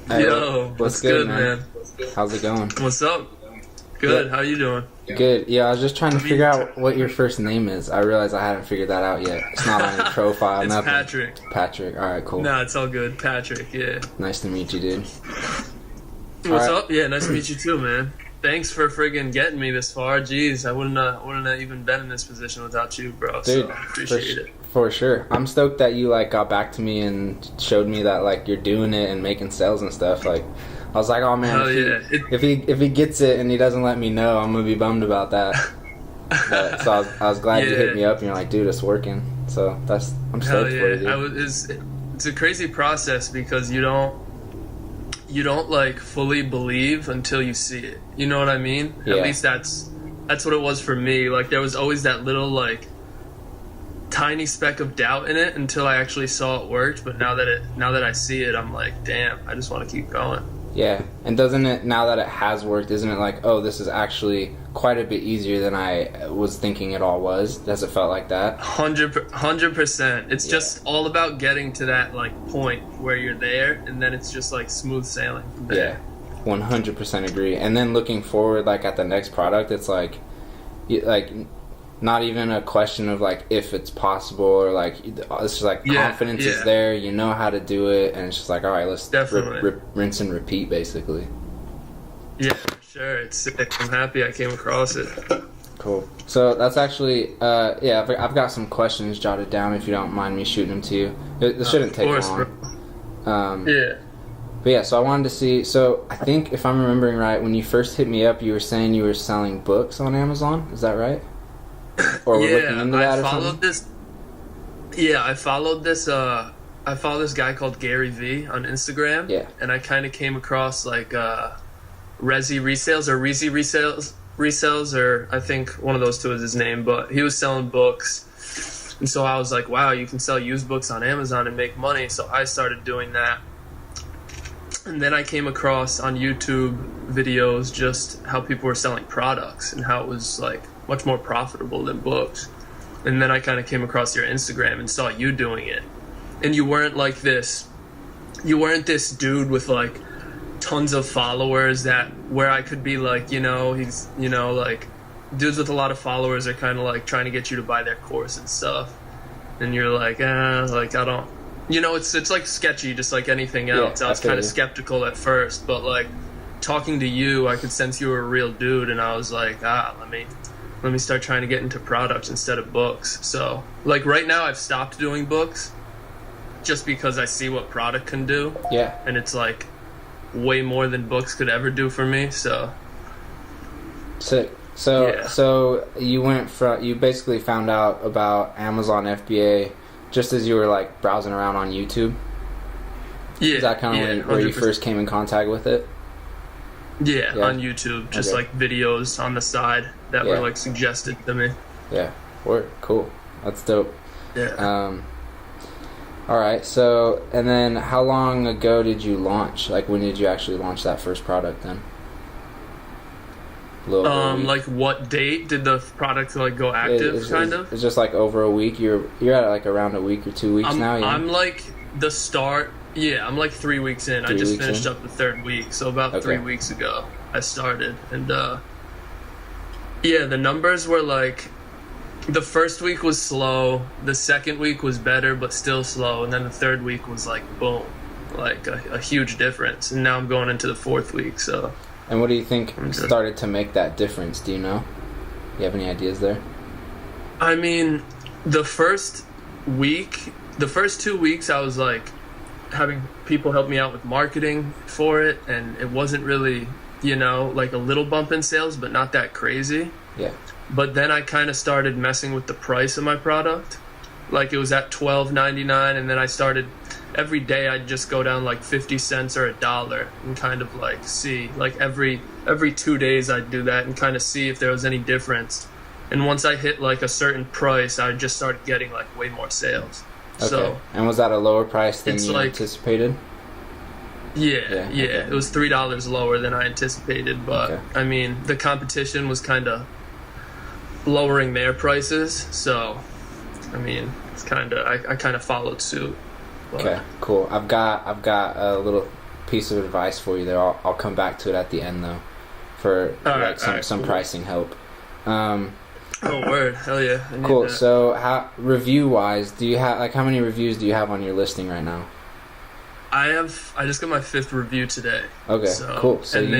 Hey, Yo, what's good, man? How's it going? What's up? Good. Good. How you doing? Good. Yeah, I was just trying to I mean, figure out what your first name is. I realized I hadn't figured that out yet. It's not on your profile, It's nothing. Patrick. Patrick. All right, cool. Nah, it's all good. Patrick. Yeah. Nice to meet you, dude. What's Alright. up? Yeah, nice to meet you too, man. Thanks for friggin' getting me this far. Jeez, I wouldn't have even been in this position without you, bro. Dude, So appreciate it. For sure. I'm stoked that you like got back to me and showed me that like you're doing it and making sales and stuff. Like, I was like, oh man, Hell yeah. if he gets it and he doesn't let me know, I'm gonna be bummed about that. But, so I was glad you hit me up and you're like, dude, it's working. So I'm Hell stoked for you, yeah. dude. It's a crazy process because you don't like fully believe until you see it. You know what I mean? Yeah. At least that's what it was for me. Like there was always that little like tiny speck of doubt in it until I actually saw it worked. But now that I see it, I'm like, damn, I just want to keep going. Yeah, and doesn't it, now that it has worked, isn't it like, oh, this is actually quite a bit easier than I was thinking it all was? Does it felt like that? 100%. It's Yeah. just all about getting to that like point where you're there, and then it's just like smooth sailing from there. Yeah, 100% agree. And then looking forward, like at the next product, it's like not even a question of like if it's possible or like it's just like confidence is there. You know how to do it, and it's just like, all right, let's rinse and repeat, basically. Yeah, for sure. It's sick. I'm happy I came across it. Cool. So that's actually, I've got some questions jotted down if you don't mind me shooting them to you. It shouldn't take long. Yeah. But yeah, so I wanted to see, so I think if I'm remembering right, when you first hit me up, you were saying you were selling books on Amazon. Is that right? Or we're looking into that or something? I followed this guy called Gary V on Instagram. Yeah. And I kind of came across like Resi Resales or Rezi Resales, or I think one of those two is his name, but he was selling books. And so I was like, wow, you can sell used books on Amazon and make money. So I started doing that. And then I came across on YouTube videos just how people were selling products and how it was like much more profitable than books. And then I kind of came across your Instagram and saw you doing it. And you weren't this dude with like tons of followers where I could be like, he's, like dudes with a lot of followers are kind of like trying to get you to buy their course and stuff. And you're like, like I don't, it's like sketchy, just like anything else. I was kind of skeptical at first, but like talking to you, I could sense you were a real dude, and I was like, let me start trying to get into products instead of books. So like right now I've stopped doing books just because I see what product can do. Yeah. And it's like way more than books could ever do for me. So sick. So you basically found out about Amazon FBA just as you were like browsing around on YouTube? Yeah. Is that kind of where you first came in contact with it? Yeah, on YouTube, just like videos on the side that were like suggested to me. Yeah, cool. That's dope. Yeah. All right. So, and then how long ago did you launch? Like, when did you actually launch that first product then? Like what date did the product like go active? It's just like over a week. You're at like around a week or 2 weeks now. Yeah? I'm like the start. Yeah, I'm like 3 weeks in. I just finished up the third week, so about 3 weeks ago I started, and the numbers were like, the first week was slow, the second week was better but still slow, and then the third week was like boom, like a huge difference, and now I'm going into the fourth week. So. And what do you think started to make that difference? Do you know? You have any ideas there? I mean, the first 2 weeks I was like having people help me out with marketing for it, and it wasn't really, like a little bump in sales, but not that crazy. Yeah. But then I kind of started messing with the price of my product. Like it was at $12.99, and then I started every day I'd just go down like 50 cents or $1 and kind of like see, like every 2 days I'd do that and kind of see if there was any difference. And once I hit like a certain price, I just started getting like way more sales. Okay. So, and was that a lower price than you anticipated? Yeah. It was $3 lower than I anticipated, but I mean, the competition was kind of lowering their prices, so I mean, it's kind of I kind of followed suit. But. Okay, cool. I've got a little piece of advice for you there. I'll come back to it at the end though, for some pricing help. Oh, word, hell yeah! Cool. So, review wise, do you have how many reviews do you have on your listing right now? I just got my 5th review today. Okay, cool. So and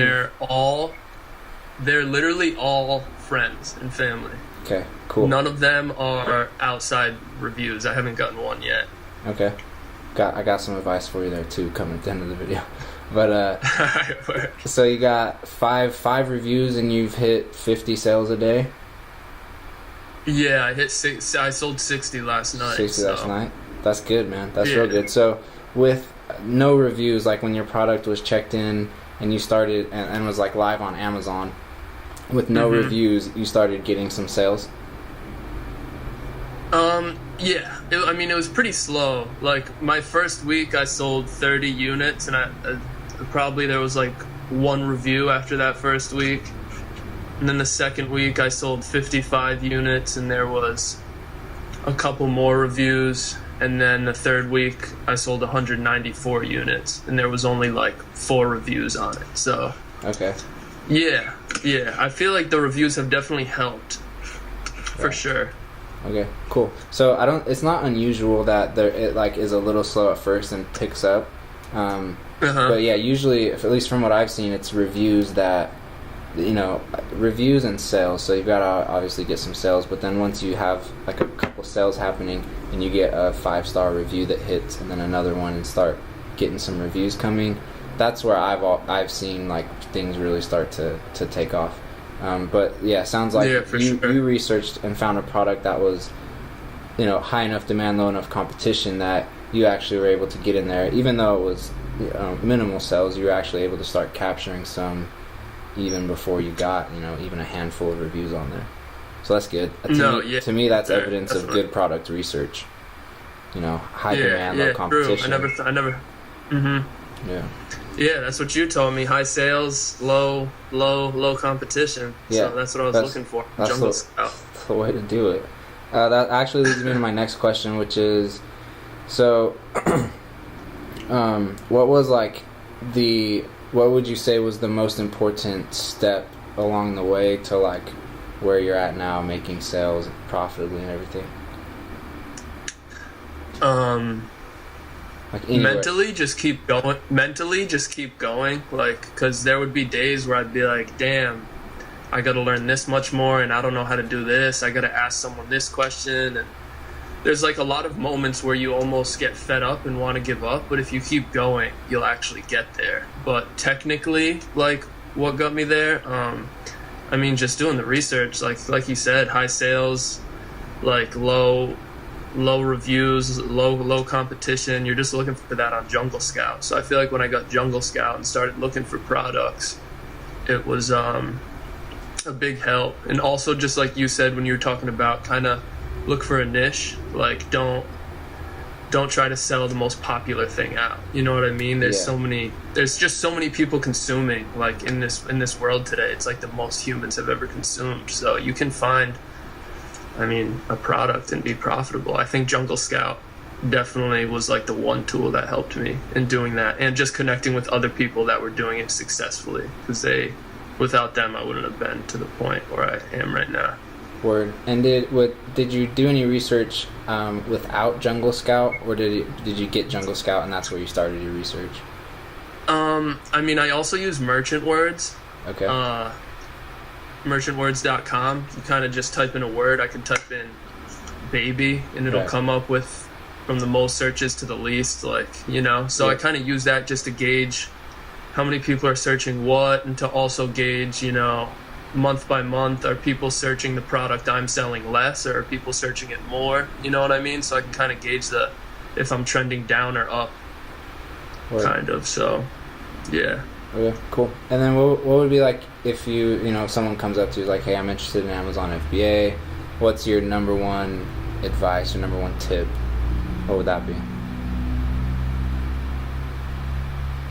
they're literally all friends and family. Okay, cool. None of them are outside reviews. I haven't gotten one yet. Okay. I got some advice for you there too coming at the end of the video. But so you got five reviews and you've hit 50 sales a day? Yeah, I sold 60 last night. 60 last night? That's good, man. That's real good. So with no reviews, like when your product was checked in and you started and was like live on Amazon, with no reviews, you started getting some sales? Yeah. It was pretty slow. Like, my first week, I sold 30 units, and probably there was, like, 1 review after that first week. And then the second week, I sold 55 units, and there was a couple more reviews. And then the third week, I sold 194 units, and there was only, like, 4 reviews on it. So... Okay. Yeah. I feel like the reviews have definitely helped. For sure. Okay, cool. So it's not unusual that it like is a little slow at first and picks up. But yeah, usually, at least from what I've seen, it's reviews that, reviews and sales. So you've got to obviously get some sales, but then once you have like a couple sales happening and you get a 5-star review that hits and then another one and start getting some reviews coming, that's where I've seen like things really start to take off. But yeah, sounds like you researched and found a product that was, high enough demand, low enough competition that you actually were able to get in there. Even though it was minimal sales, you were actually able to start capturing some even before you got, even a handful of reviews on there. So that's good. To me, that's evidence of good product research. High demand, low competition. True. I never. Yeah. Yeah, that's what you told me. High sales, low competition. Yeah, so that's what I was looking for. Jungle Scout. That's the way to do it. That actually leads me to my next question, which is, so, what would you say was the most important step along the way to like where you're at now, making sales profitably and everything? Like mentally just keep going, like, because there would be days where I'd be like, damn, I gotta learn this much more and I don't know how to do this, I gotta ask someone this question, and there's like a lot of moments where you almost get fed up and want to give up, but if you keep going you'll actually get there. But technically, like, what got me there, just doing the research, like you said, high sales, like low reviews, low competition. You're just looking for that on Jungle Scout. So I feel like when I got Jungle Scout and started looking for products, it was a big help. And also, just like you said when you were talking about, kind of look for a niche. Like, don't try to sell the most popular thing out. You know what I mean? There's just so many people consuming, like, in this world today. It's like the most humans have ever consumed. So you can find a product and be profitable. I think Jungle Scout definitely was like the one tool that helped me in doing that, and just connecting with other people that were doing it successfully, because without them I wouldn't have been to the point where I am right now. Word. And did you do any research without Jungle Scout, or did you get Jungle Scout and that's where you started your research? I also use Merchant Words. Okay. merchantwords.com. You kind of just type in a word. I can type in baby and it'll come up with from the most searches to the least, so I kind of use that just to gauge how many people are searching what, and to also gauge, month by month, are people searching the product I'm selling less, or are people searching it more? You know what I mean? So I can kind of gauge if I'm trending down or up. Word. Kind of. So yeah. Okay, cool. And then what would be like if if someone comes up to you like, hey, I'm interested in Amazon FBA, what's your number one advice or number one tip? What would that be?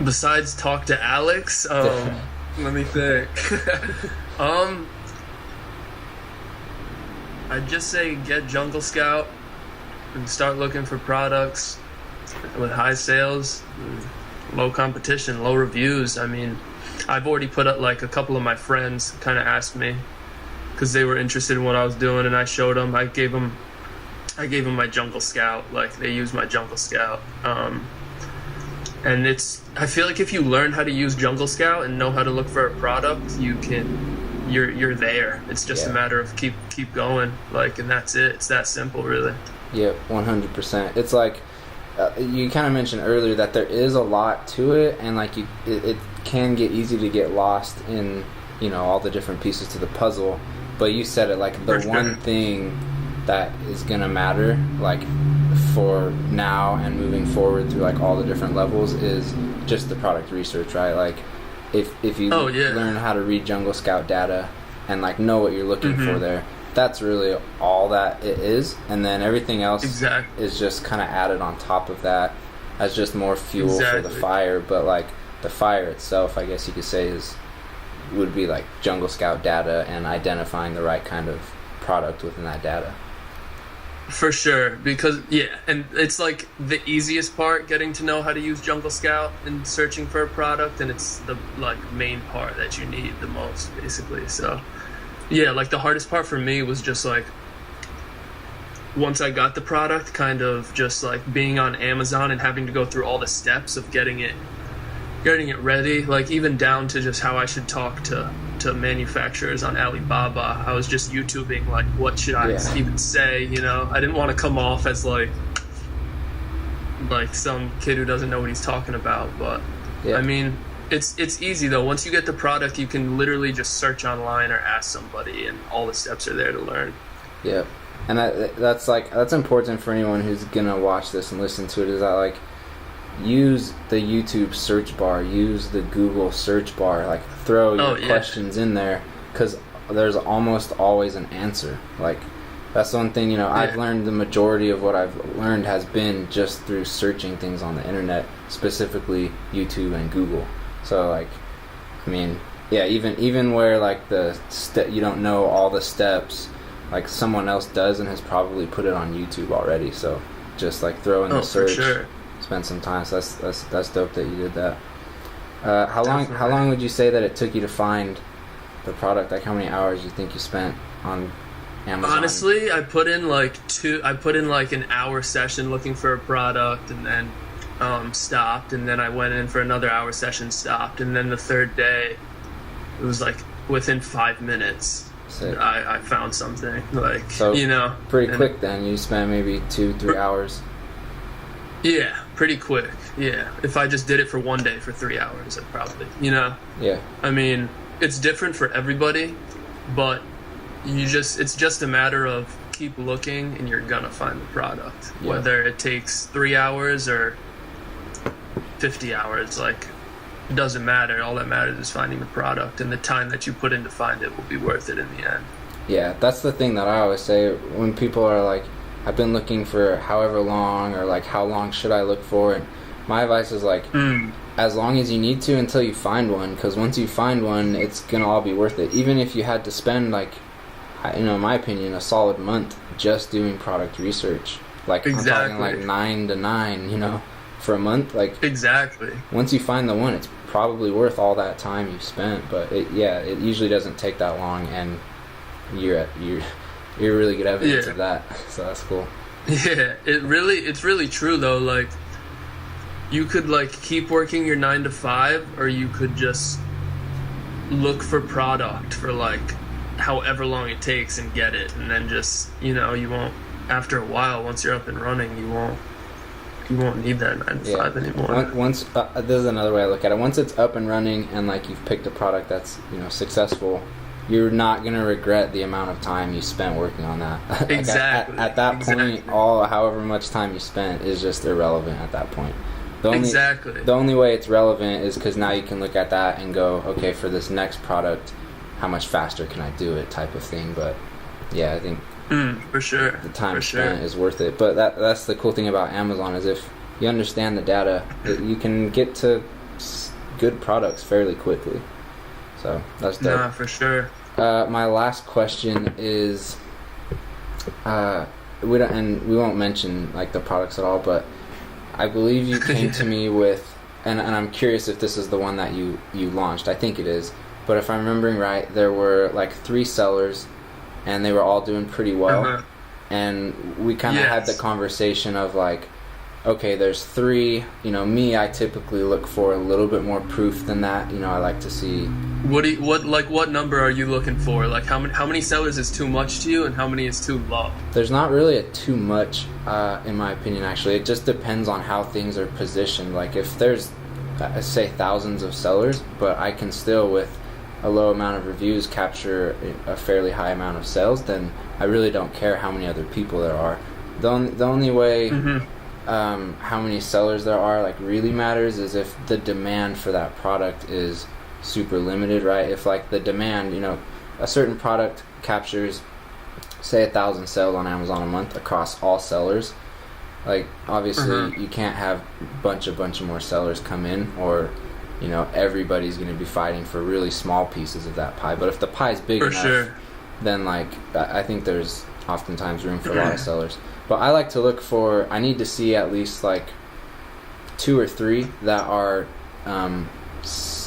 Besides talk to Alex, let me think. I'd just say get Jungle Scout and start looking for products with high sales. low competition, low reviews. I mean, I've already put up, like, a couple of my friends kind of asked me because they were interested in what I was doing, and I showed them. I gave them my Jungle Scout. Like, they use my Jungle Scout. And I feel like if you learn how to use Jungle Scout and know how to look for a product, you're there. It's just a matter of keep going, like, and that's it. It's that simple, really. Yep, 100%. It's like you kind of mentioned earlier that there is a lot to it, and like it can get easy to get lost in, you know, all the different pieces to the puzzle. But you said it, like, the one thing that is gonna matter, like, for now and moving forward through, like, all the different levels is just the product research, right? Like, if you learn how to read Jungle Scout data and, like, know what you're looking for there, that's really all that it is. And then everything else is just kind of added on top of that as just more fuel for the fire. But, like, the fire itself, I guess you could say, would be like Jungle Scout data and identifying the right kind of product within that data. For sure, because and it's like the easiest part, getting to know how to use Jungle Scout and searching for a product, and it's the, like, main part that you need the most, basically. So like, the hardest part for me was just, like, once I got the product, kind of just, like, being on Amazon and having to go through all the steps of getting it ready, like, even down to just how I should talk to manufacturers on Alibaba. I was just YouTubing, like, what should I even say, you know? I didn't want to come off as like some kid who doesn't know what he's talking about, but I mean, it's easy though. Once you get the product, you can literally just search online or ask somebody, and all the steps are there to learn. Yeah. And that's important for anyone who's gonna watch this and listen to it, is that, like, use the YouTube search bar, use the Google search bar, like, throw your questions in there, because there's almost always an answer. Like, that's one thing, you know, I've learned the majority of what I've learned has been just through searching things on the internet, specifically YouTube and Google. So, like, I mean, even where, like, you don't know all the steps, like, someone else does and has probably put it on YouTube already. So just, like, throw in the search. For sure. Spend some time. So that's dope that you did that. How long would you say that it took you to find the product? Like, how many hours do you think you spent on Amazon? Honestly, I put in like an hour session looking for a product, and then stopped, and then I went in for another hour session, stopped, and then the third day, it was like within 5 minutes. I found something, like, so, you know, pretty quick. Then you spent maybe 2-3 hours. Yeah, pretty quick. Yeah, if I just did it for one day for 3 hours, I'd probably, you know. Yeah. I mean, it's different for everybody, but it's just a matter of keep looking, and you're gonna find the product. Yeah. Whether it takes 3 hours or 50 hours, like, it doesn't matter. All that matters is finding the product, and the time that you put in to find it will be worth it in the end. Yeah, that's the thing that I always say when people are like, I've been looking for however long, or like, how long should I look for? And my advice is, like, as long as you need to until you find one, because once you find one, it's gonna all be worth it. Even if you had to spend, like, you know, in my opinion, a solid month just doing product research, like, I'm talking like 9 to 9, you know, for a month, like, once you find the one, it's probably worth all that time you spent. But it usually doesn't take that long, and you're really good evidence of that. So that's cool. Yeah, it's really true though. Like, you could, like, keep working your 9 to 5, or you could just look for product for, like, however long it takes and get it, and then just, you know, you won't, after a while, once you're up and running, you won't need that 9 to 5 anymore. Once this is another way I look at it. Once it's up and running, and, like, you've picked a product that's, you know, successful, you're not gonna regret the amount of time you spent working on that. Like, exactly. At that point, however much time you spent is just irrelevant at that point. The only way it's relevant is because now you can look at that and go, okay, for this next product, how much faster can I do it, type of thing. But yeah, I think for sure the time spent is worth it. But that's the cool thing about Amazon, is if you understand the data, you can get to good products fairly quickly. So that's dope. Nah, for sure. My last question is, we won't mention, like, the products at all, but I believe you came to me with and I'm curious if this is the one that you launched. I think it is. But if I'm remembering right, there were like 3 sellers, and they were all doing pretty well. And we kind of had the conversation of like, okay, there's 3. You know, me, I typically look for a little bit more proof than that. You know, I like to see. What number are you looking for? Like how many sellers is too much to you, and how many is too low? There's not really a too much, in my opinion. Actually, it just depends on how things are positioned. Like if there's, say, thousands of sellers, but I can still with a low amount of reviews capture a fairly high amount of sales, then I really don't care how many other people there are. The only way how many sellers there are like really matters is if the demand for that product is super limited, right? If like the demand, you know, a certain product captures, say, 1,000 sales on Amazon a month across all sellers, like obviously you can't have a bunch of more sellers come in, or you know, everybody's going to be fighting for really small pieces of that pie. But if the pie is big enough, then like I think there's oftentimes room for a lot of sellers. But I like to look for, I need to see at least like 2 or 3 that are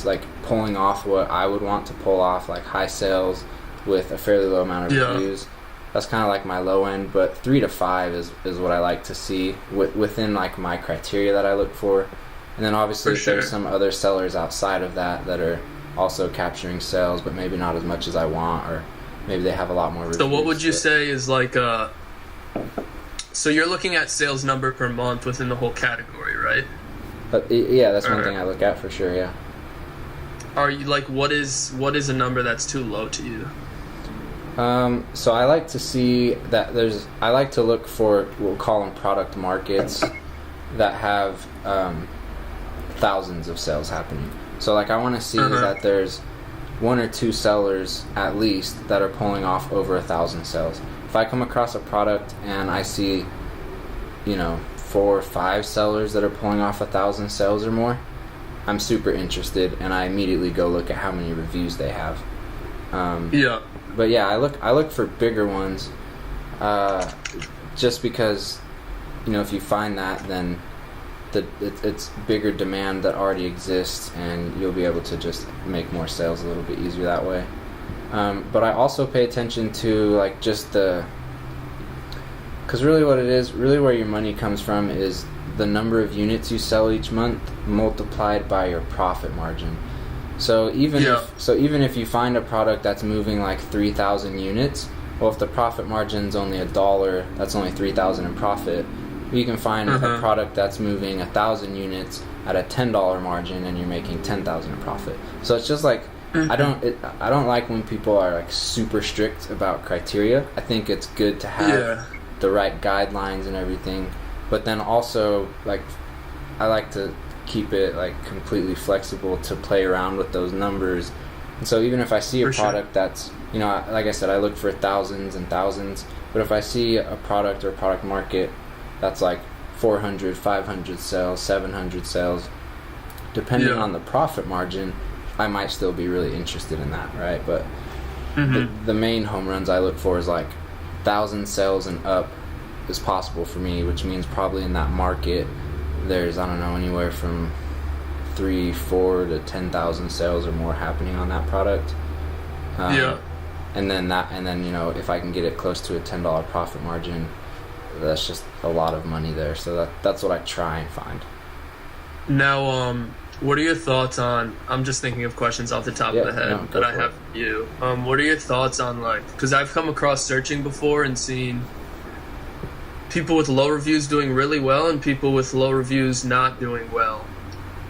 like pulling off what I would want to pull off, like high sales with a fairly low amount of reviews. That's kind of like my low end, but 3 to 5 is what I like to see within like my criteria that I look for. And then obviously there's some other sellers outside of that are also capturing sales, but maybe not as much as I want, or maybe they have a lot more reviews. So what would you say is like so you're looking at sales number per month within the whole category, right? Yeah, that's one thing I look at for sure, yeah. Are you like, what is a number that's too low to you? So I like to see that I like to look for, we'll call them product markets that have thousands of sales happening. So like I want to see that there's 1 or 2 sellers at least that are pulling off over 1,000 sales. If I come across a product and I see, you know, 4 or 5 sellers that are pulling off 1,000 sales or more, I'm super interested, and I immediately go look at how many reviews they have. But yeah, I look for bigger ones, just because, you know, if you find that, then it's bigger demand that already exists, and you'll be able to just make more sales a little bit easier that way. But I also pay attention to like just because really what it is, really where your money comes from is the number of units you sell each month multiplied by your profit margin. So even if you find a product that's moving like 3,000 units, well, if the profit margin's only $1, that's only 3,000 in profit. You can find a product that's moving 1,000 units at a $10 margin, and you're making 10,000 in profit. So it's just like I don't like when people are like super strict about criteria. I think it's good to have the right guidelines and everything, but then also like I like to keep it like completely flexible to play around with those numbers. And so even if I see a product that's, you know, like I said, I look for thousands and thousands, but if I see a product or product market that's like 400, 500 sales, 700 sales, depending on the profit margin, I might still be really interested in that, right? But the main home runs I look for is like 1,000 sales and up is possible for me, which means probably in that market there's, I don't know, anywhere from 3, 4 to 10,000 sales or more happening on that product. And then you know, if I can get it close to a $10 profit margin, that's just a lot of money there. So that's what I try and find. Now, what are your thoughts on, I'm just thinking of questions off the top of the head that I have for you. What are your thoughts on, like, because I've come across searching before and seen people with low reviews doing really well and people with low reviews not doing well.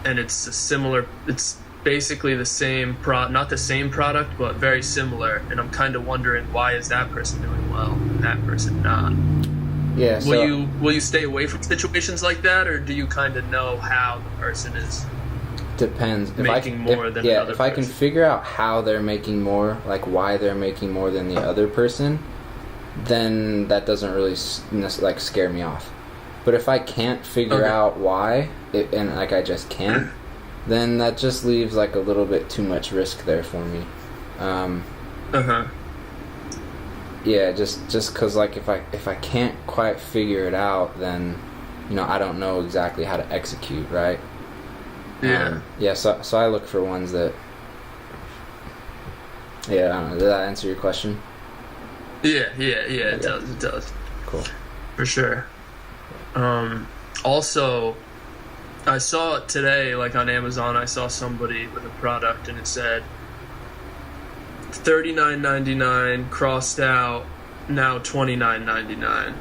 And it's basically the same not the same product, but very similar. And I'm kind of wondering, why is that person doing well and that person not? Yeah. So will you stay away from situations like that, or do you kind of know how the person is? Depends. Making more than another person. If I can figure out how they're making more, like why they're making more than the other person, then that doesn't really like scare me off. But if I can't figure out why, and like I just can't, then that just leaves like a little bit too much risk there for me. Yeah, just because like if I can't quite figure it out, then, you know, I don't know exactly how to execute, right? Yeah. So I look for ones that. Yeah, I don't know. Did that answer your question? Yeah. It does. Cool. For sure. Also, I saw today, like on Amazon, I saw somebody with a product and it said $39.99 crossed out, now $29.99.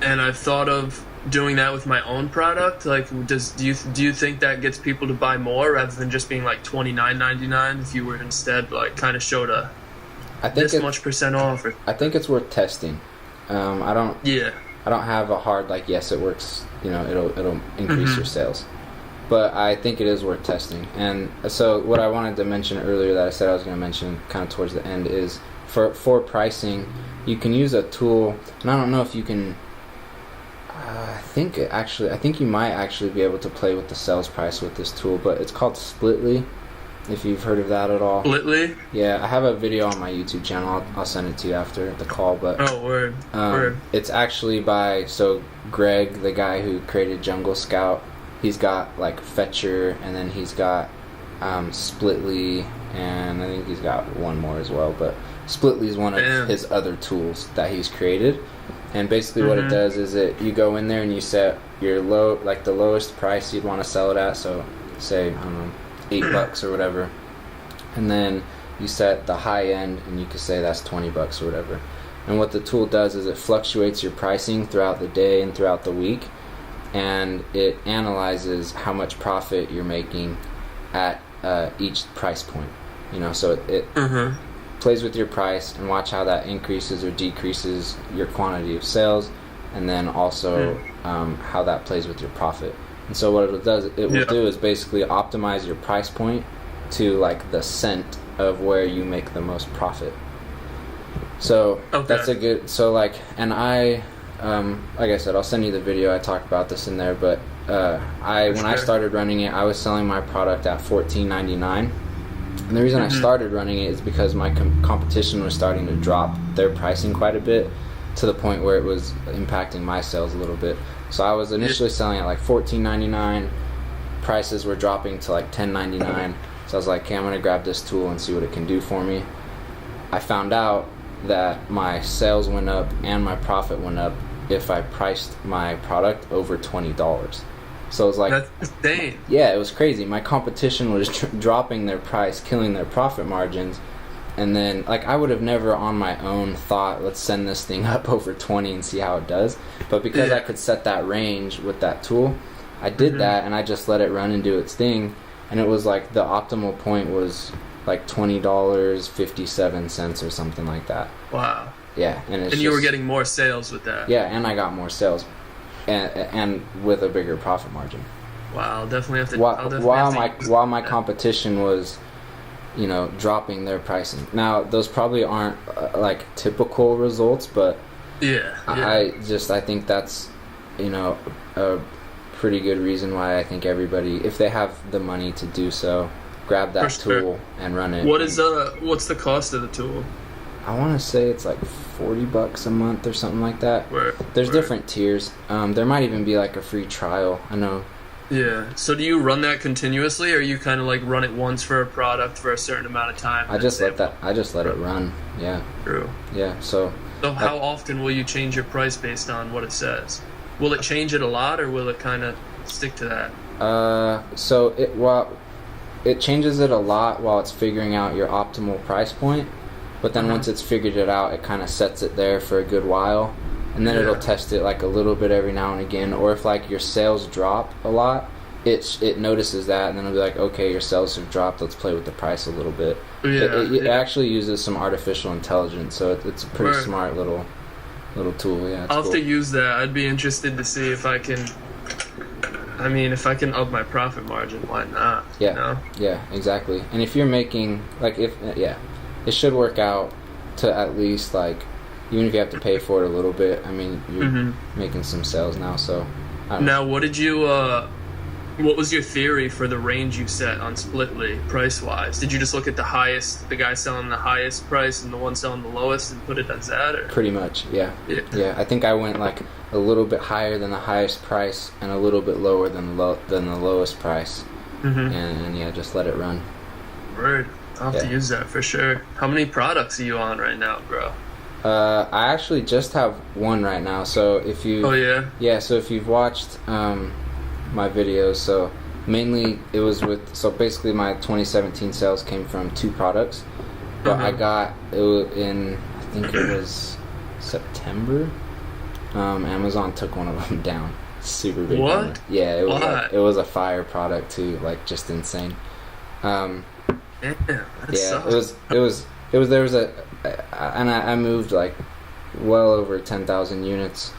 And I've thought of doing that with my own product. Like, do you think that gets people to buy more rather than just being like $29.99? If you were instead like kind of showed this much % off. I think it's worth testing. I don't have a hard like yes it works. You know, it'll increase your sales. But I think it is worth testing. And so what I wanted to mention earlier that I said I was going to mention kind of towards the end is for pricing, you can use a tool, and I don't know if you can. I think you might actually be able to play with the sales price with this tool, but it's called Splitly. If you've heard of that at all. Splitly? Yeah, I have a video on my YouTube channel. I'll send it to you after the call. But word. It's actually by Greg, the guy who created Jungle Scout. He's got like Fetcher, and then he's got Splitly, and I think he's got one more as well. But Splitly is one of his other tools that he's created. And basically what it does is you go in there and you set your the lowest price you'd want to sell it at. So say, I don't know, $8 or whatever. And then you set the high end and you could say that's $20 or whatever. And what the tool does is it fluctuates your pricing throughout the day and throughout the week. And it analyzes how much profit you're making at each price point. You know, so it plays with your price and watch how that increases or decreases your quantity of sales, and then also how that plays with your profit. And so what it will do is basically optimize your price point to like the cent of where you make the most profit. So that's a good. So like, and like I said, I'll send you the video. I talked about this in there, but when I started running it, I was selling my product at $14.99. And the reason I started running it is because my competition was starting to drop their pricing quite a bit to the point where it was impacting my sales a little bit. So I was initially selling at like $14.99. Prices were dropping to like $10.99. So I was like, okay, I'm going to grab this tool and see what it can do for me. I found out that my sales went up and my profit went up if I priced my product over $20. So it was like, that's insane. Yeah, it was crazy. My competition was dropping their price, killing their profit margins. And then, like, I would have never on my own thought, let's send this thing up over 20 and see how it does. But because I could set that range with that tool, I did that, and I just let it run and do its thing. And it was like the optimal point was like $20.57 or something like that. Wow. Yeah, and you were getting more sales with that. Yeah, and I got more sales, and with a bigger profit margin. Wow, I'll definitely have to. While my competition was, you know, dropping their pricing. Now those probably aren't like typical results, but I think that's, you know, a pretty good reason why I think everybody, if they have the money to do so, grab that tool and run it. What's the cost of the tool? I want to say it's like $40 a month or something like that. There's different tiers. There might even be like a free trial. I know. Yeah. So do you run that continuously, or you kind of like run it once for a product for a certain amount of time? I just let it run. Yeah. True. Yeah. So how often will you change your price based on what it says? Will it change it a lot, or will it kind of stick to that? So it changes it a lot while it's figuring out your optimal price point. But then once it's figured it out, it kind of sets it there for a good while. And then it'll test it like a little bit every now and again. Or if like your sales drop a lot, it notices that, and then it'll be like, okay, your sales have dropped, let's play with the price a little bit. It actually uses some artificial intelligence, so it's a pretty smart little tool. Yeah, I'll have to use that. I'd be interested to see if I can. I mean, if I can up my profit margin, why not? Yeah, you know? Yeah, exactly. And if you're making it should work out to at least like, even if you have to pay for it a little bit. I mean, you're making some sales now, so. Now, what did you What was your theory for the range you set on Splitly price wise? Did you just look at the guy selling the highest price and the one selling the lowest and put it as that? Or? Pretty much, yeah. I think I went like a little bit higher than the highest price and a little bit lower than the lowest price, and yeah, just let it run. Word. I'll have to use that for sure. How many products are you on right now, bro? I actually just have one right now. So if you, so if you've watched my videos, so mainly it was so basically my 2017 sales came from 2 products, but I got it in, I think it was September. Amazon took one of them down. Super big. What? Yeah, it was a fire product too, like just insane. Damn, that sucks. It was there was I moved like well over 10,000 units,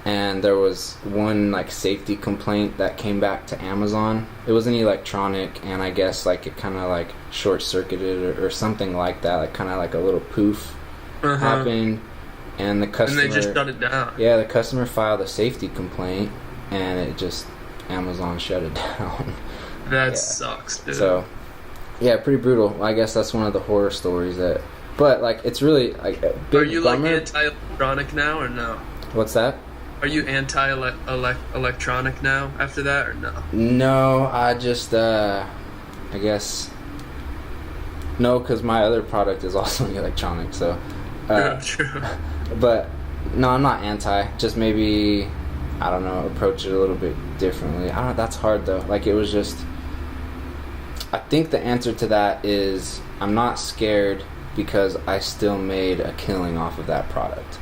and there was one like safety complaint that came back to Amazon. It was an electronic, and I guess like it kind of like short circuited or something like that, like kind of like a little poof happened, and the customer, and they just shut it down. Yeah, the customer filed a safety complaint, and it just, Amazon shut it down. That sucks, dude. So yeah, pretty brutal. I guess that's one of the horror stories that, but like it's really like a big Are you bummer. like anti-electronic now or no? What's that? Are you anti-electronic now after that or no? No, I just I guess no, because my other product is also electronic. So True. But no, I'm not anti. Just maybe, I don't know, approach it a little bit differently. I don't know. That's hard though. Like it was just, I think the answer to that is I'm not scared because I still made a killing off of that product.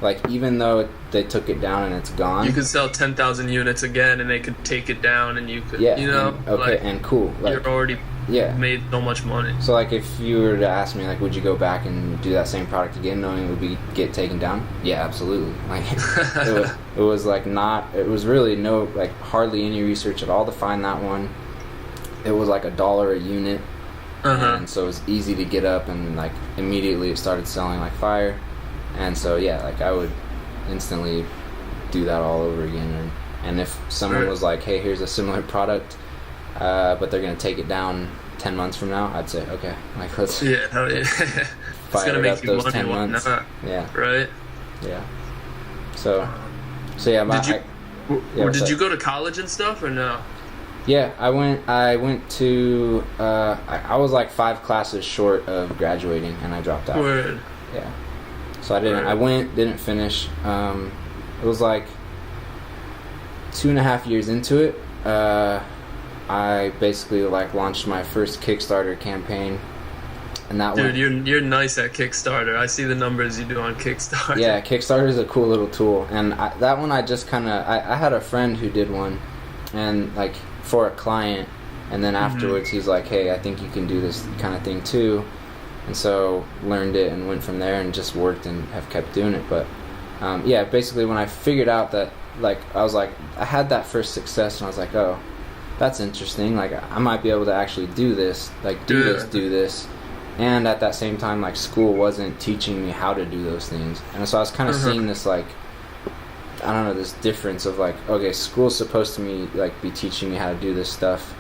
Like even though they took it down and it's gone, you could sell 10,000 units again, and they could take it down, and you could, and cool. Like, you're already made so much money. So like if you were to ask me like, would you go back and do that same product again, knowing it would get taken down? Yeah, absolutely. Like it was like not. It was really no, like hardly any research at all to find that one. It was like $1 a unit, and so it was easy to get up, and like immediately it started selling like fire. And so like I would instantly do that all over again. And if someone was like, hey, here's a similar product, but they're gonna take it down 10 months from now, I'd say okay, like let's hell yeah. fire it up those 10 months. Yeah, right. Yeah. So yeah. Did you go to college and stuff or no? Yeah, I went to I was like 5 classes short of graduating, and I dropped out. Word. Yeah. So I didn't finish. It was like 2.5 years into it. I basically like launched my first Kickstarter campaign, and that dude, you're nice at Kickstarter. I see the numbers you do on Kickstarter. Yeah, Kickstarter is a cool little tool, and that one I just kind of I had a friend who did one, and like for a client, and then afterwards he's like, hey, I think you can do this kind of thing too. And so learned it and went from there and just worked and have kept doing it. But basically when I figured out that, like, I was like, I had that first success, and I was like, oh, that's interesting. Like I might be able to actually do this, like do this. And at that same time, like school wasn't teaching me how to do those things. And so I was kind of seeing this, like, I don't know, this difference of like, okay, school's supposed to be teaching me how to do this stuff.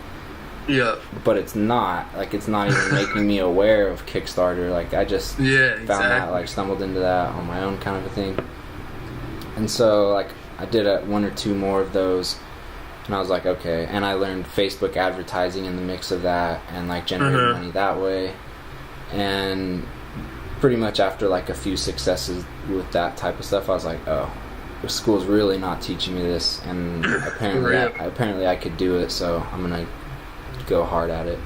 Yeah. But it's not. Like, it's not even making me aware of Kickstarter. Like, I just found that, like, stumbled into that on my own kind of a thing. And so, like, I did 1 or 2 more of those, and I was like, okay. And I learned Facebook advertising in the mix of that, and, like, generated money that way. And pretty much after, like, a few successes with that type of stuff, I was like, oh, the school's really not teaching me this. And apparently I could do it, so I'm going to go hard at it.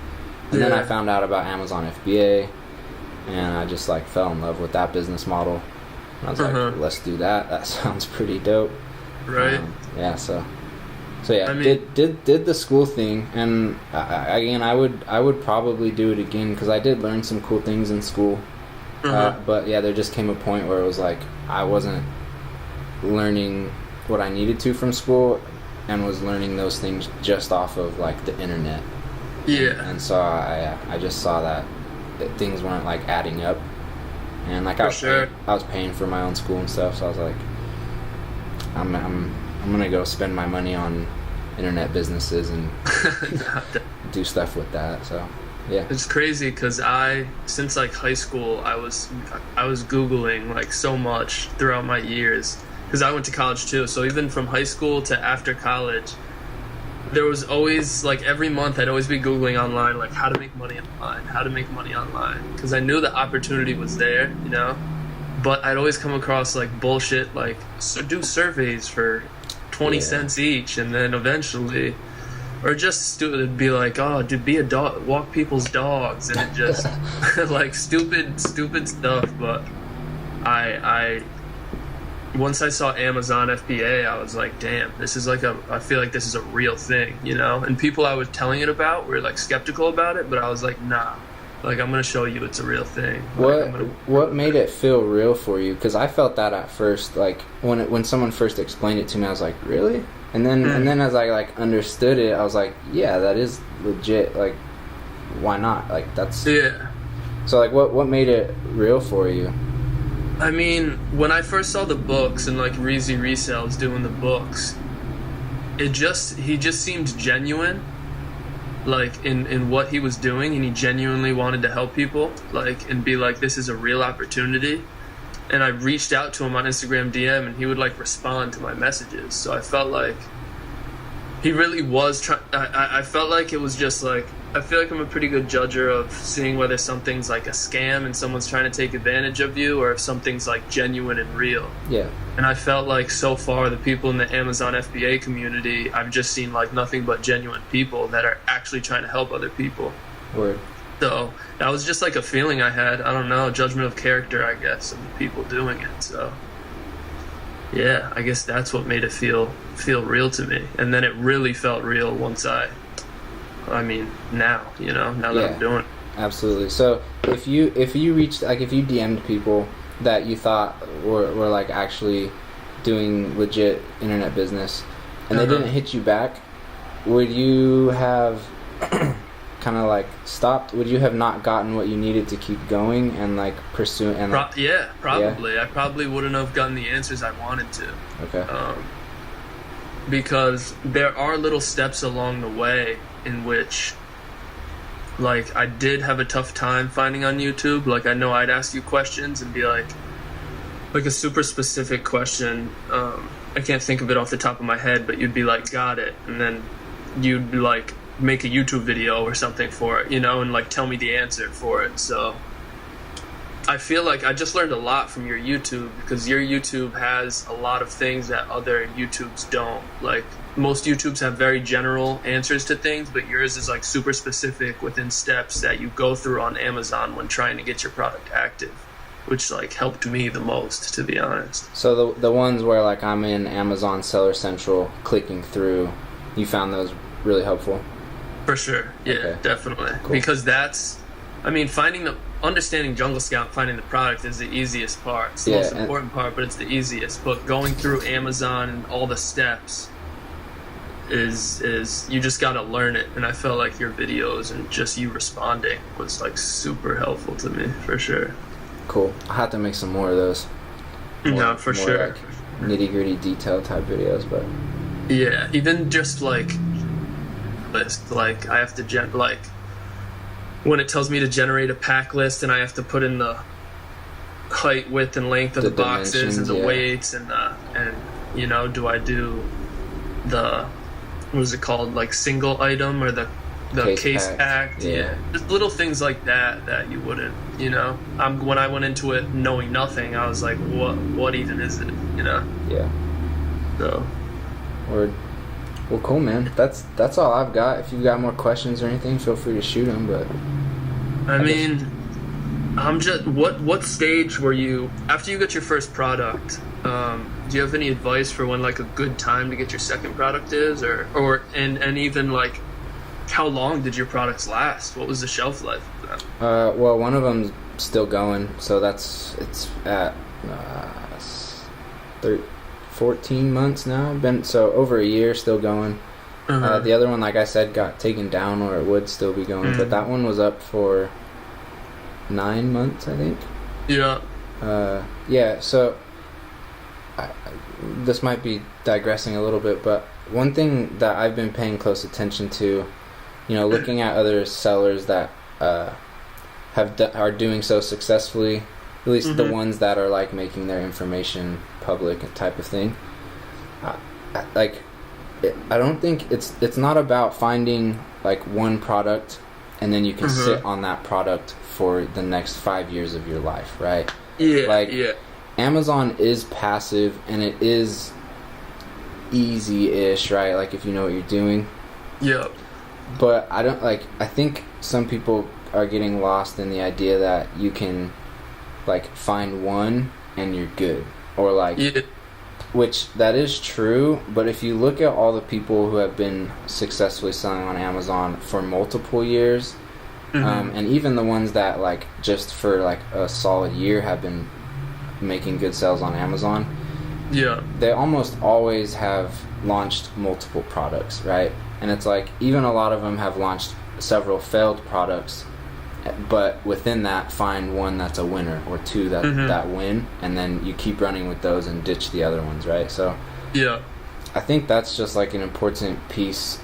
And then I found out about Amazon FBA, and I just like fell in love with that business model. And I was like, let's do that. That sounds pretty dope. Right. So yeah, I mean, did the school thing, and I would probably do it again because I did learn some cool things in school. But yeah, there just came a point where it was like I wasn't learning what I needed to from school, and was learning those things just off of like the internet. Yeah. And so I just saw that things weren't like adding up, and like I was paying for my own school and stuff, so I was like, I'm gonna go spend my money on internet businesses and do stuff with that. So yeah, it's crazy because since like high school I was Googling like so much throughout my years, because I went to college too. So even from high school to after college, there was always like every month I'd always be Googling online like how to make money online, because I knew the opportunity was there, you know. But I'd always come across like bullshit, like do surveys for 20 cents each, and then eventually, or just it'd be like, oh, dude, be a dog, walk people's dogs, and it just like stupid stuff. But I once I saw Amazon FBA, I was like, damn, this is like I feel like this is a real thing, you know. And people I was telling it about were like skeptical about it, but I was like, nah. Like, I'm going to show you it's a real thing. What made it feel real for you? Because I felt that at first, like, when someone first explained it to me, I was like, really? And then as I, like, understood it, I was like, yeah, that is legit. Like, why not? Like, that's... Yeah. So, like, what made it real for you? I mean, when I first saw the books and, like, Reezy Resales doing the books, he just seemed genuine. Like in what he was doing, and he genuinely wanted to help people, like, and be like, this is a real opportunity. And I reached out to him on Instagram DM, and he would like respond to my messages. So I felt like he really was trying. I felt like it was just like, I feel like I'm a pretty good judger of seeing whether something's like a scam and someone's trying to take advantage of you, or if something's like genuine and real. Yeah. And I felt like so far the people in the Amazon FBA community, I've just seen like nothing but genuine people that are actually trying to help other people. Word. So that was just like a feeling I had. I don't know, judgment of character, I guess, of the people doing it. So yeah, I guess that's what made it feel real to me. And then it really felt real once now, you know, now that I'm doing it. Absolutely. So if you reached, like, if you DM'd people that you thought were like actually doing legit internet business and they didn't hit you back, would you have kind of like stopped? Would you have not gotten what you needed to keep going and like pursue? And probably. Yeah? I probably wouldn't have gotten the answers I wanted to. Okay. Because there are little steps along the way in which, like, I did have a tough time finding on YouTube. Like, I know I'd ask you questions and be like a super specific question. I can't think of it off the top of my head, but you'd be like, got it. And then you'd like make a YouTube video or something for it, you know, and like tell me the answer for it. So I feel like I just learned a lot from your YouTube, because your YouTube has a lot of things that other YouTubes don't. Like, most YouTubes have very general answers to things, but yours is like super specific within steps that you go through on Amazon when trying to get your product active, which like helped me the most, to be honest. So the ones where like I'm in Amazon Seller Central clicking through, you found those really helpful? For sure. Yeah, okay. Definitely. Cool. Because that's, I mean, understanding Jungle Scout, finding the product is the easiest part. It's the most important part, but it's the easiest. But going through Amazon and all the steps is you just got to learn it. And I felt like your videos and just you responding was like super helpful to me, for sure. Cool. I'll have to make some more of those. No, for sure. Like nitty gritty detail type videos, but yeah, even just like list. Like I have to like when it tells me to generate a pack list, and I have to put in the height, width, and length of the boxes and the weights and you know, do I do the, what is it called, like single item or the case packed? Yeah, just little things like that you wouldn't, you know. When I went into it knowing nothing, I was like, what even is it, you know? Yeah. So. Word. Well, cool, man. That's all I've got. If you've got more questions or anything, feel free to shoot them. But I mean, I'm just what stage were you after you got your first product? Do you have any advice for when like a good time to get your second product is, or even like how long did your products last? What was the shelf life of them? Well, one of them's still going, so it's at 14 months now. Been so over a year, still going. The other one, like I said, got taken down, or it would still be going, but that one was up for 9 months, I think. Yeah. Yeah. So this might be digressing a little bit, but one thing that I've been paying close attention to, looking at other sellers that are doing so successfully, at least the ones that are like making their information public type of thing. I don't think it's not about finding like one product and then you can sit on that product for the next 5 years of your life, right? Yeah. Amazon is passive and it is easy-ish, right? Like if you know what you're doing. Yeah. But I think some people are getting lost in the idea that you can like find one and you're good, or like which that is true, but if you look at all the people who have been successfully selling on Amazon for multiple years, and even the ones that like just for like a solid year have been making good sales on Amazon, they almost always have launched multiple products, right? And it's like even a lot of them have launched several failed products, but within that find one that's a winner or two that win, and then you keep running with those and ditch the other ones, right? So I think that's just like an important piece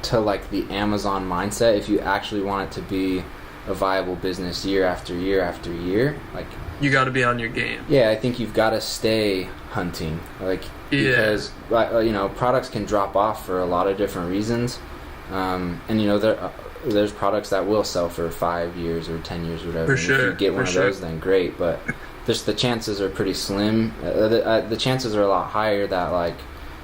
to like the Amazon mindset. If you actually want it to be a viable business year after year after year, like you got to be on your game. I think you've got to stay hunting, like because products can drop off for a lot of different reasons, and there's products that will sell for 5 years or 10 years or whatever. For sure. If you get one of those, then great. But just the chances are pretty slim. The chances are a lot higher that like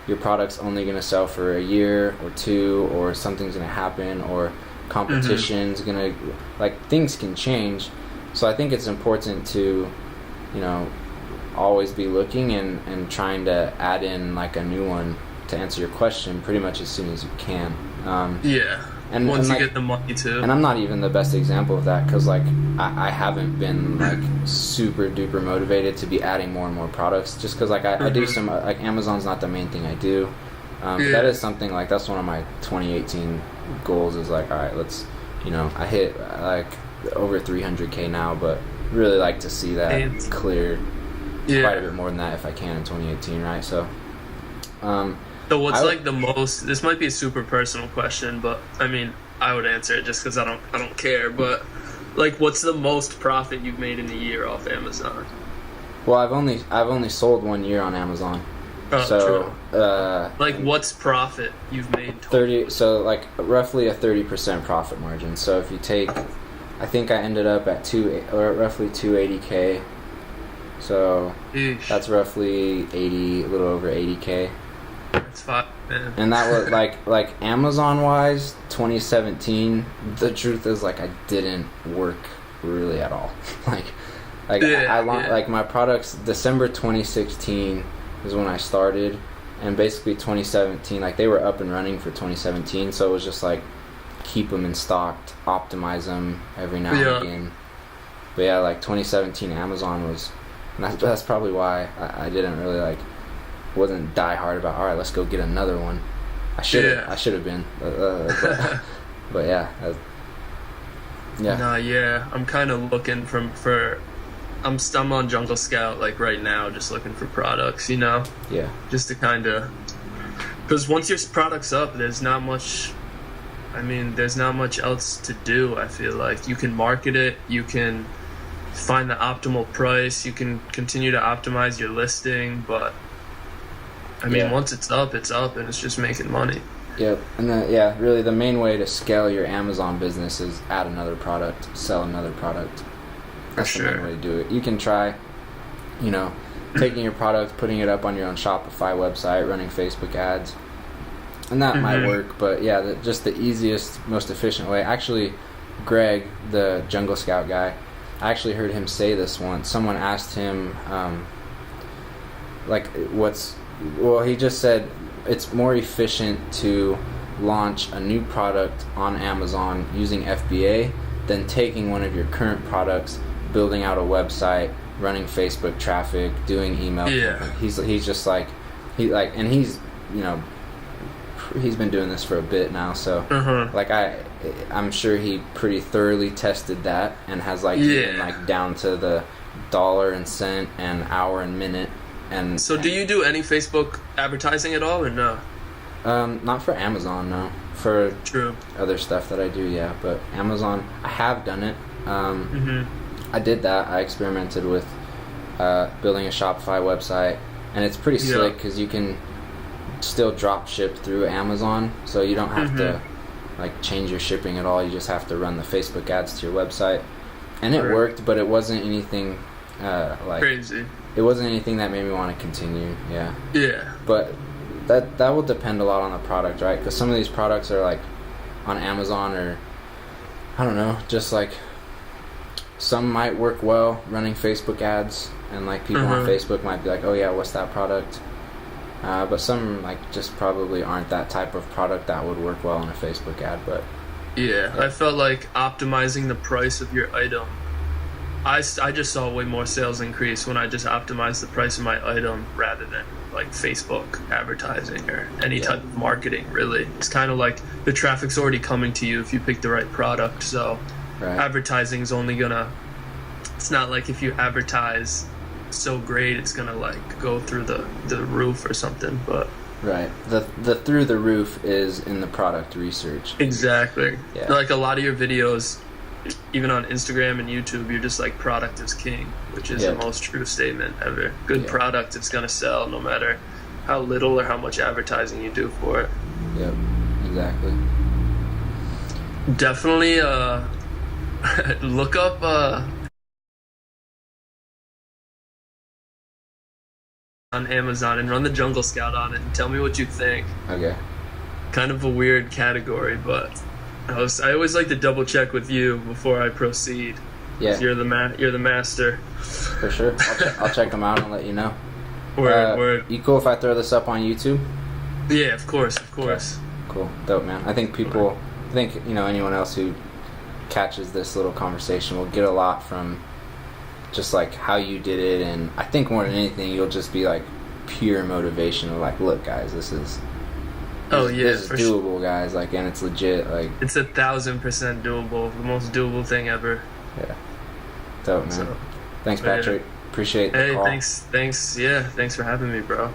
your product's only going to sell for a year or two, or something's going to happen, or competition's going to, like, things can change. So I think it's important to, always be looking and trying to add in like a new one to answer your question pretty much as soon as you can. And once you get the money too. And I'm not even the best example of that, because like I haven't been like super duper motivated to be adding more and more products, just because like I do some like Amazon's not the main thing I do. That is something like that's one of my 2018 goals, is like, all right, let's I hit like over 300K now, but really like to see that clear quite a bit more than that if I can in 2018, right? So So what's like the most? This might be a super personal question, but I mean, I would answer it just because I don't care. But like, what's the most profit you've made in a year off Amazon? Well, I've only sold 1 year on Amazon. Oh, so like, what's profit you've made? 30. So like roughly a 30% profit margin. So if you take, I think I ended up at roughly 280K. So that's roughly a little over 80K. That's fine, man. And that was like Amazon wise, 2017. The truth is, like, I didn't work really at all. Like my products. December 2016 is when I started, and basically 2017, like they were up and running for 2017. So it was just like keep them in stock, optimize them every now and again. But yeah, like 2017 Amazon was, and that's probably why I didn't really wasn't die hard about, all right, let's go get another one. I should have been, but yeah. I'm kind of looking for. I'm on Jungle Scout like right now, just looking for products, just to kind of, because once your product's up, there's not much. I mean, there's not much else to do. I feel like you can market it, you can find the optimal price, you can continue to optimize your listing, but I mean, once it's up, and it's just making money. Yep. And then, really the main way to scale your Amazon business is add another product, sell another product. That's the main way to do it. You can try, taking your product, putting it up on your own Shopify website, running Facebook ads, and that might work. But yeah, just the easiest, most efficient way. Actually, Greg, the Jungle Scout guy, I actually heard him say this once. Someone asked him, he just said it's more efficient to launch a new product on Amazon using FBA than taking one of your current products, building out a website, running Facebook traffic, doing email. He's just like, and he's been doing this for a bit now, so I'm sure he pretty thoroughly tested that and has even down to the dollar and cent and hour and minute And so, do you do any Facebook advertising at all, or no? Not for Amazon, no. For True. other stuff that I do, yeah. But Amazon, I have done it. I did that. I experimented with building a Shopify website, and it's pretty slick because you can still drop ship through Amazon, so you don't have to like change your shipping at all. You just have to run the Facebook ads to your website, and it worked, but it wasn't anything like crazy. It wasn't anything that made me want to continue. Yeah. Yeah. But that will depend a lot on the product, right? Because some of these products are like on Amazon, or I don't know, just like some might work well running Facebook ads, and like people on Facebook might be like, oh yeah, what's that product? But some like just probably aren't that type of product that would work well in a Facebook ad. But yeah, I felt like optimizing the price of your item. I just saw way more sales increase when I just optimized the price of my item rather than like Facebook advertising or any type of marketing, really. It's kind of like the traffic's already coming to you if you pick the right product. So advertising is only gonna, it's not like if you advertise so great it's gonna like go through the roof or something. But the through the roof is in the product research. Exactly. Like a lot of your videos, even on Instagram and YouTube, you're just like product is king, which is the most true statement ever. Good product, it's gonna sell no matter how little or how much advertising you do for it. Yep, exactly. Definitely look up on Amazon and run the Jungle Scout on it and tell me what you think. Okay. Kind of a weird category, but I always like to double check with you before I proceed. Yeah. You're the master. For sure. I'll check them out and let you know. Word. You cool if I throw this up on YouTube? Yeah, of course. Okay. Cool. Dope, man. I think anyone else who catches this little conversation will get a lot from just like how you did it, and I think more than anything you'll just be like pure motivation of like, look guys, this is doable, guys, like, and it's legit, like it's 1,000% doable, the most doable thing ever. Yeah. Dope, man. Thanks, Patrick. Appreciate the call. Thanks for having me, bro.